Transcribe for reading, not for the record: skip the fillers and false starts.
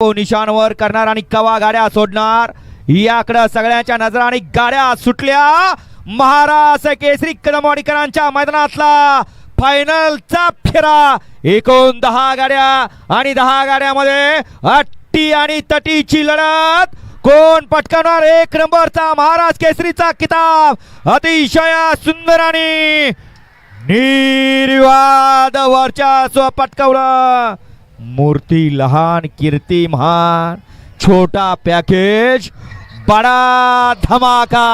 निशाणवर करणार आणि कवा गाड्या सोडणार याकडे सगळ्यांच्या नजरा आणि गाड्या सुटल्या। महाराष्ट्र केसरी कदमवाडीकरांच्या मैदानातला फायनलचा फेरा। एकूण 10 गाड्या आणि 10 गाड्यामध्ये अट्टी आणि तटीची लढत। कोण पटकावणार 1 नंबरचा महाराष्ट्र केसरीचा किताब। अतिशय सुंदर आणि निर्विवाद वर्चस्व पटकावलं। मूर्ती लहान कीर्ती महान, छोटा पॅकेज बडा धमाका।